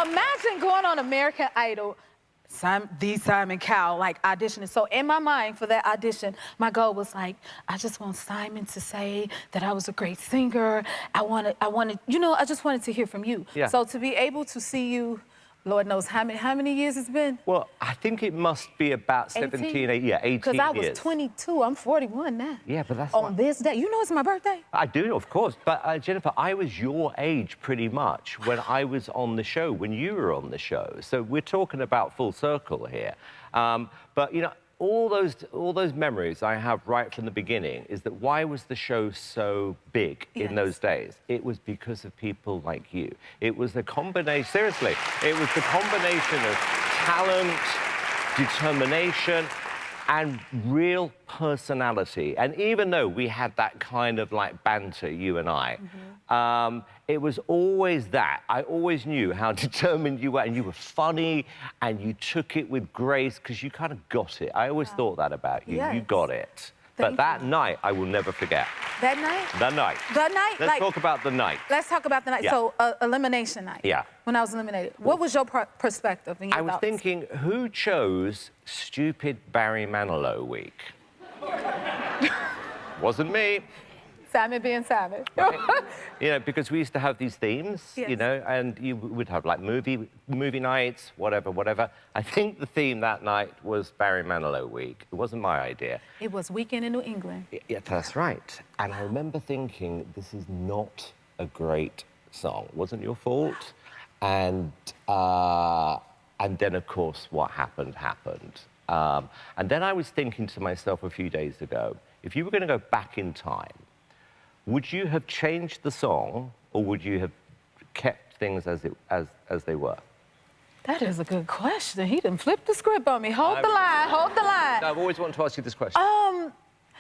Imagine going on American Idol, Simon Cowell, like auditioning. So in my mind for that audition, my goal was like, I just want Simon to say that I was a great singer. I wanted, you know, I just wanted to hear from you. Yeah. So to be able to see you, Lord knows how many years it's been? Well, I think it must be about 17, 18 years. Because I was 22, I'm 41 now. Yeah, but that's on this day. You know it's my birthday. I do, of course. But Jennifer, I was your age pretty much when I was on the show, when you were on the show. So we're talking about full circle here. But, you know, all those memories I have right from the beginning is that why was the show so big in those days? It was because of people like you. It was the combination, seriously, it was the combination of talent, determination, and real personality. And even though we had that kind of like banter, you and I, it was always that. I always knew how determined you were, and you were funny, and you took it with grace, because you kind of got it. I always thought that about you. Yes. You got it. But that night, I will never forget. That night? That night. That night? Let's talk about the night. Let's talk about the night. Yeah. So, elimination night. Yeah. When I was eliminated. What was your perspective and your I was thoughts? thinking, who chose stupid Barry Manilow week? Wasn't me. Simon being Simon. Right? You know, because we used to have these themes, Yes. you know, and you would have like movie nights, whatever. I think the theme that night was Barry Manilow week. It wasn't my idea. It was Weekend in New England. Yeah, that's right. And I remember thinking, this is not a great song. It wasn't your fault. And then, of course, what happened. And then I was thinking to myself a few days ago, if you were going to go back in time, would you have changed the song, or would you have kept things as they were? That is a good question. He done flipped the script on me. Hold the line, hold the line. No, I've always wanted to ask you this question.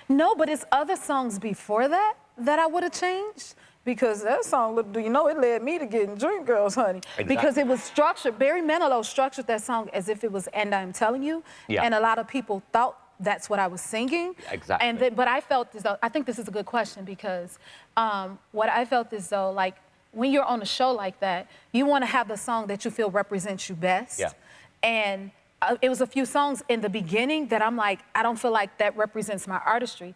No, but it's other songs before that I would have changed. Because that song, you know, it led me to getting Dream Girls, honey. Exactly. Because it was structured. Barry Manilow structured that song as if it was And I'm Telling You. Yeah. And a lot of people thought that's what I was singing. Exactly. And then, but I felt as though, I think this is a good question, because what I felt as though, like, when you're on a show like that, you want to have the song that you feel represents you best. Yeah. And it was a few songs in the beginning that I'm like, I don't feel like that represents my artistry.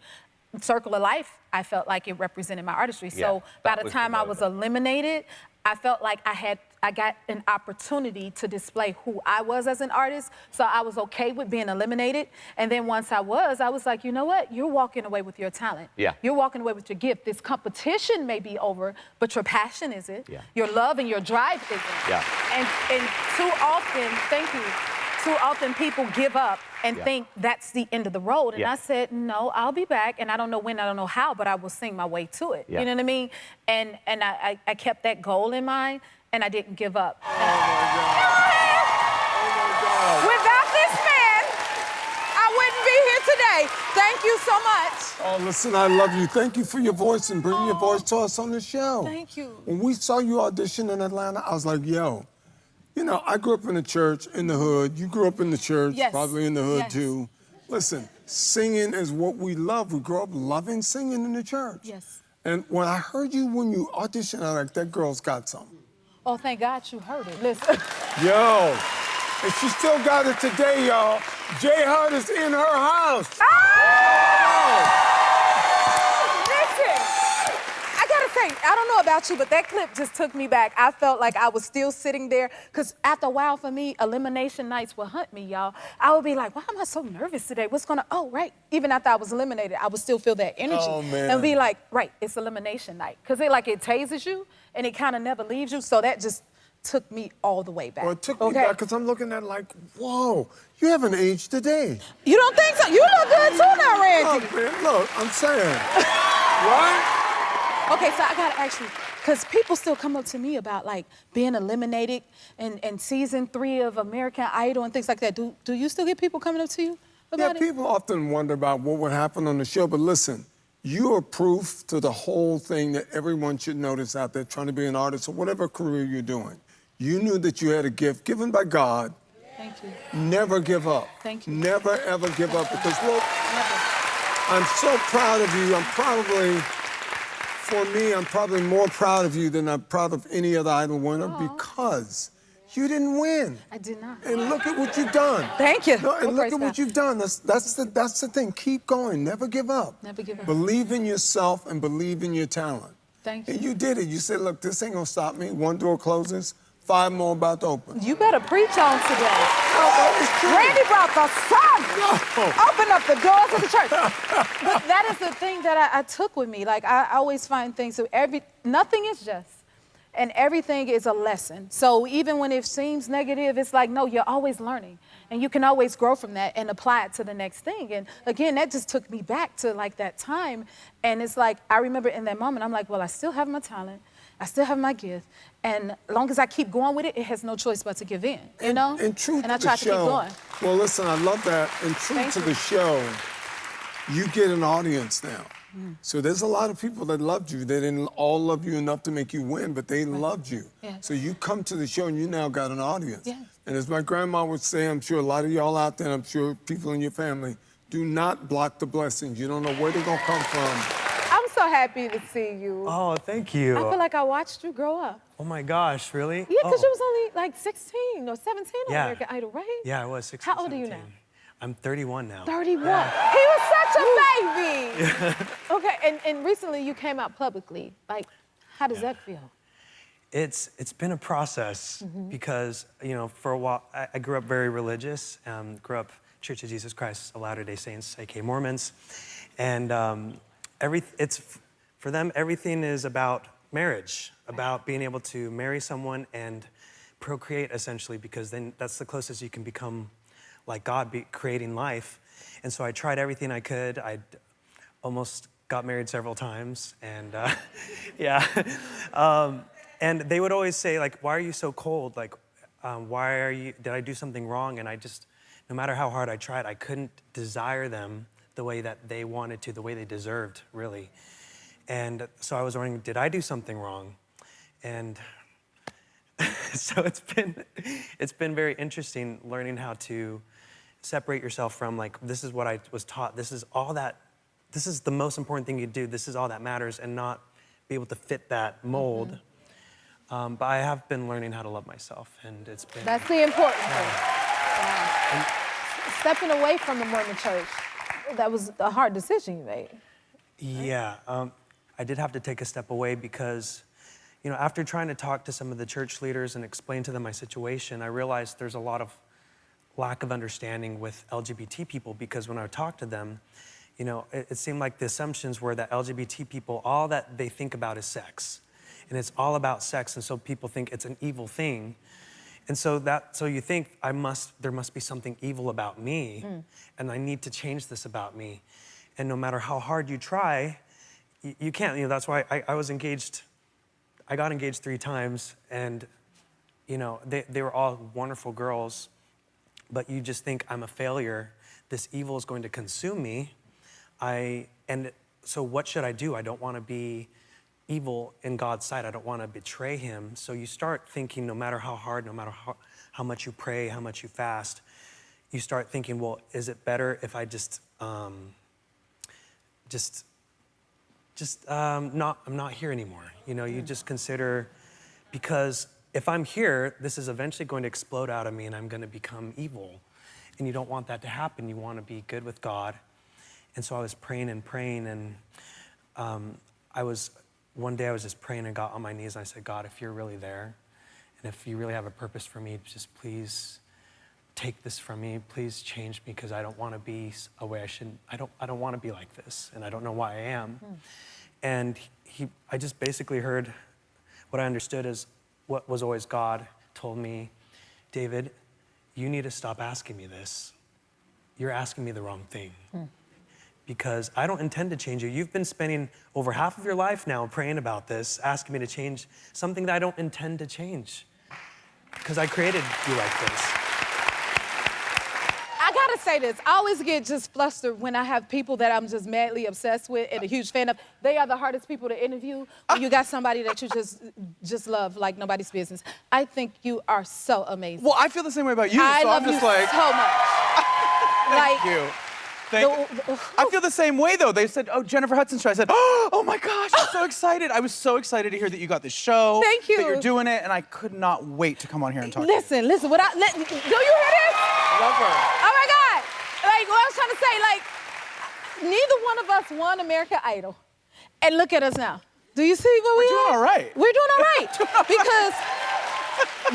Circle of Life, I felt like it represented my artistry. Yeah, so by the was time the I was eliminated, I felt like I got an opportunity to display who I was as an artist. So I was okay with being eliminated. And then once I was like, you know what? You're walking away with your talent. Yeah. You're walking away with your gift. This competition may be over, but your passion isn't. Yeah. Your love and your drive isn't. Yeah. And too often, thank you, too often people give up and think that's the end of the road. And I said, no, I'll be back. And I don't know when, I don't know how, but I will sing my way to it. Yeah. You know what I mean? And I kept that goal in mind, and I didn't give up. Oh, my God. Oh, my God. Without this man, I wouldn't be here today. Thank you so much. Oh, listen, I love you. Thank you for your voice and bringing your voice to us on the show. Thank you. When we saw you audition in Atlanta, I was like, yo, you know, I grew up in the church, in the hood. You grew up in the church, probably in the hood, too. Listen, singing is what we love. We grew up loving singing in the church. Yes. And when I heard you when you auditioned, I was like, that girl's got something. Oh, thank God you heard it. Listen. Yo, and she still got it today, y'all. J Hud is in her house. I don't know about you, but that clip just took me back. I felt like I was still sitting there, because after a while for me, elimination nights would hunt me, y'all. I would be like, why am I so nervous today? What's gonna, oh, right. Even after I was eliminated, I would still feel that energy. Oh, man. And be like, right, it's elimination night. Because it tases you, and it kind of never leaves you, so that just took me all the way back. Well, it took me back, because I'm looking at like, whoa, you haven't aged today. You don't think so? You look good too now, Randy. Oh, man, look, I'm saying, right? Okay, so I gotta ask you, because people still come up to me about like being eliminated and season 3 of American Idol and things like that. Do you still get people coming up to you about it? People often wonder about what would happen on the show, but listen, you are proof to the whole thing that everyone should notice out there trying to be an artist or whatever career you're doing. You knew that you had a gift given by God. Thank you. Never give up. Thank you. Never, ever give up, because look, Never. I'm so proud of you. For me, I'm probably more proud of you than I'm proud of any other Idol winner, because You didn't win. I did not. And look at what you've done. Thank you. No, and Well, look praise at what God. you've done. That's the thing. Keep going. Never give up. Never give up. Believe in yourself and believe in your talent. Thank you. And you did it. You said, look, this ain't gonna stop me. One door closes, 5 more about to open. You better preach on today. No, that is true. Randy brought the sun. No. Open up the doors of the church. But that is the thing that I took with me. Like, I always find things, so nothing is just. And everything is a lesson. So even when it seems negative, it's like, no, you're always learning. And you can always grow from that and apply it to the next thing. And again, that just took me back to like that time. And it's like, I remember in that moment, I'm like, well, I still have my talent. I still have my gift. And as long as I keep going with it, it has no choice but to give in, you know? And true and I to try the to keep show. going. Well, listen, I love that. And true Thank to you. the show, you get an audience now. So there's a lot of people that loved you. They didn't all love you enough to make you win, but they loved you. Yes. So you come to the show and you now got an audience. Yes. And as my grandma would say, I'm sure a lot of y'all out there, I'm sure people in your family, do not block the blessings. You don't know where they're gonna come from. I'm so happy to see you. Oh, thank you. I feel like I watched you grow up. Oh my gosh, really? Yeah, because Oh. you was only like 16 or 17 on Yeah. American Idol, right? Yeah, I was 16. How old are you 17. now? I'm 31 now. 31. He was such a baby. Okay, and recently you came out publicly. Like, how does that feel? It's been a process because, you know, for a while, I grew up very religious, grew up Church of Jesus Christ of Latter-day Saints, aka Mormons. And for them, everything is about marriage, about being able to marry someone and procreate, essentially, because then that's the closest you can become like God, creating life. And so I tried everything I could. I almost got married several times, and yeah. And they would always say, like, why are you so cold? Like, did I do something wrong? And I just, no matter how hard I tried, I couldn't desire them the way that they wanted to, the way they deserved, really. And so I was wondering, did I do something wrong? And so it's been very interesting learning how to separate yourself from, like, this is what I was taught, this is the most important thing you do, this is all that matters, and not be able to fit that mold. But I have been learning how to love myself, and it's been... That's the important thing. Yeah. Stepping away from the Mormon church, that was a hard decision you made. Yeah, I did have to take a step away because, you know, after trying to talk to some of the church leaders and explain to them my situation, I realized there's a lot of lack of understanding with LGBT people, because when I talked to them, you know, it seemed like the assumptions were that LGBT people, all that they think about is sex. And it's all about sex, and so people think it's an evil thing. And so you think there must be something evil about me, and I need to change this about me. And no matter how hard you try, you can't. You know, that's why I was engaged. I got engaged 3 times, and you know, they were all wonderful girls, but you just think, I'm a failure. This evil is going to consume me. And so what should I do? I don't want to be evil in God's sight. I don't want to betray him. So you start thinking, no matter how hard, no matter how much you pray, how much you fast, you start thinking, well, is it better if I I'm not here anymore. You know, you just consider, because if I'm here, this is eventually going to explode out of me and I'm going to become evil. And you don't want that to happen. You want to be good with God. And so I was praying and praying, and one day I was just praying and got on my knees and I said, God, if you're really there, and if you really have a purpose for me, just please take this from me. Please change me, because I don't want to be a way I shouldn't. I don't want to be like this, and I don't know why I am. And I just basically heard what I understood as what was always God told me, David, you need to stop asking me this. You're asking me the wrong thing. Because I don't intend to change you. You've been spending over half of your life now praying about this, asking me to change something that I don't intend to change, because I created you like this. I gotta say this, I always get just flustered when I have people that I'm just madly obsessed with and a huge fan of. They are the hardest people to interview when you got somebody that you just love like nobody's business. I think you are so amazing. Well, I feel the same way about you, I so love I'm just you like... so much. Thank you. I feel the same way, though. They said, oh, Jennifer Hudson's show. I said, oh my gosh, I'm so excited. I was so excited to hear that you got this show. Thank you. That you're doing it, and I could not wait to come on here and talk to you. Listen, do you hear this? Love her. Oh my God. Like, what I was trying to say, like, neither one of us won American Idol. And look at us now. Do you see what We're doing all right. We're doing all right. Because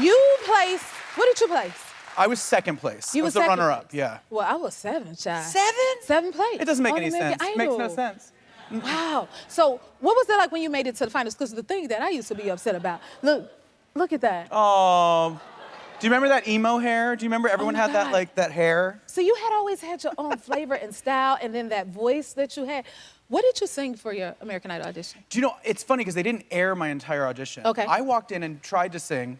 you placed, what did you place? I was second place. You I was were the second runner-up, place. yeah. Well, I was 7, child. 7? 7 place. It doesn't make on any American sense. It Idol. makes no sense. Wow. So what was it like when you made it to the finals? Because the thing that I used to be upset about, look at that. Oh, do you remember that emo hair? Do you remember everyone had that, like, that hair? So you had always had your own flavor and style, and then that voice that you had. What did you sing for your American Idol audition? Do you know, it's funny because they didn't air my entire audition. Okay. I walked in and tried to sing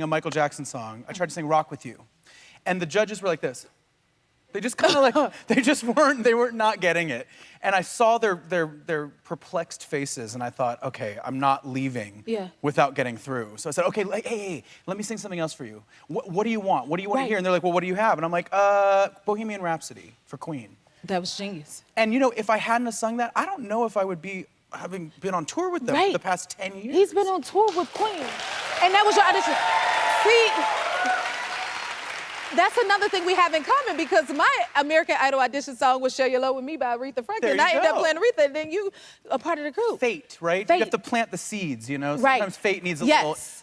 a Michael Jackson song. I tried to sing Rock With You. And the judges were like this. They just kind of like, they weren't not getting it. And I saw their perplexed faces and I thought, okay, I'm not leaving without getting through. So I said, okay, hey, let me sing something else for you. What do you want? What do you want to hear? And they're like, well, what do you have? And I'm like, Bohemian Rhapsody for Queen. That was genius. And you know, if I hadn't have sung that, I don't know if I would be having been on tour with them for the past 10 years. He's been on tour with Queen. And that was your audition. See, that's another thing we have in common because my American Idol audition song was Share Your Love With Me by Aretha Franklin. And I ended up playing Aretha, and then you are part of the group. Fate, right? Fate. You have to plant the seeds, you know? Sometimes fate needs a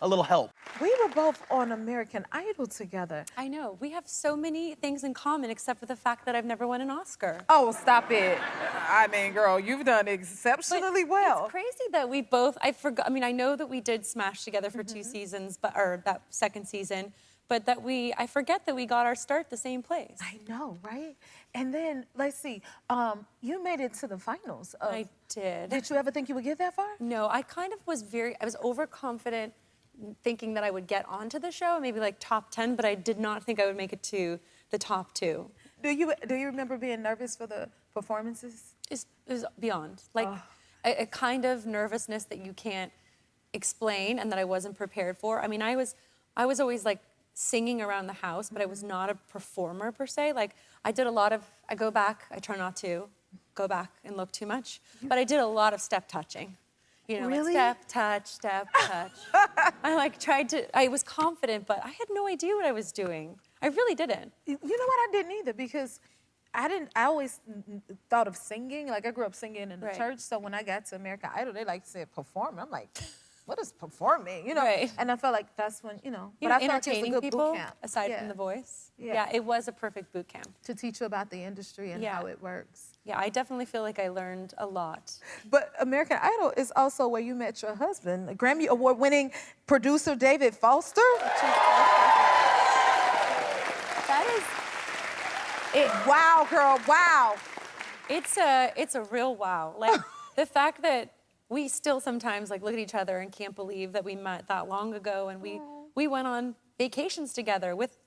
little help. We were both on American Idol together. I know. We have so many things in common except for the fact that I've never won an Oscar. Oh, stop it. I mean, girl, you've done exceptionally well. It's crazy that we both, I know that we did smash together for 2 seasons, or that second season, but that I forget that we got our start the same place. I know, right? And then, let's see, you made it to the finals. I did. Did you ever think you would get that far? No, I kind of was I was overconfident thinking that I would get onto the show, maybe like top 10, but I did not think I would make it to the top 2. Do you remember being nervous for the performances? It was beyond. Like a kind of nervousness that you can't explain and that I wasn't prepared for. I mean, I was always like singing around the house, but I was not a performer per se. Like I go back, I try not to go back and look too much, but I did a lot of step touching. You know, really? Like step, touch. I was confident, but I had no idea what I was doing. I really didn't. You know what? I didn't either because I always thought of singing. Like I grew up singing in the church, so when I got to American Idol, they like said perform. I'm like, what is performing? You know? Right. And I felt like that's when, you know. But I felt like it was a good people, boot camp. Aside from the voice. Yeah, it was a perfect boot camp. To teach you about the industry and how it works. Yeah, I definitely feel like I learned a lot. But American Idol is also where you met your husband, Grammy Award-winning producer David Foster. Wow, girl, wow. It's a real wow. Like the fact that we still sometimes like look at each other and can't believe that we met that long ago, and we went on vacations together with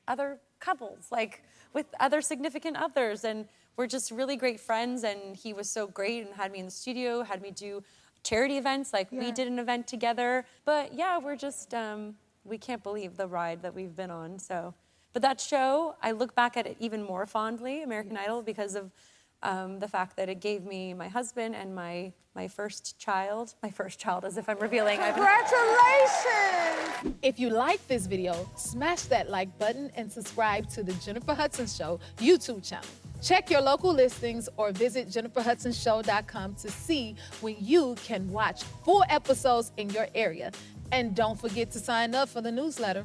other couples, like with other significant others, and we're just really great friends. And he was so great and had me in the studio, had me do charity events, like we did an event together. But yeah, we're just we can't believe the ride that we've been on. So, but that show, I look back at it even more fondly, American Idol, because of the fact that it gave me my husband and my first child. My first child, as if I'm revealing. Congratulations! If you like this video, smash that like button and subscribe to the Jennifer Hudson Show YouTube channel. Check your local listings or visit jenniferhudsonshow.com to see when you can watch full episodes in your area. And don't forget to sign up for the newsletter.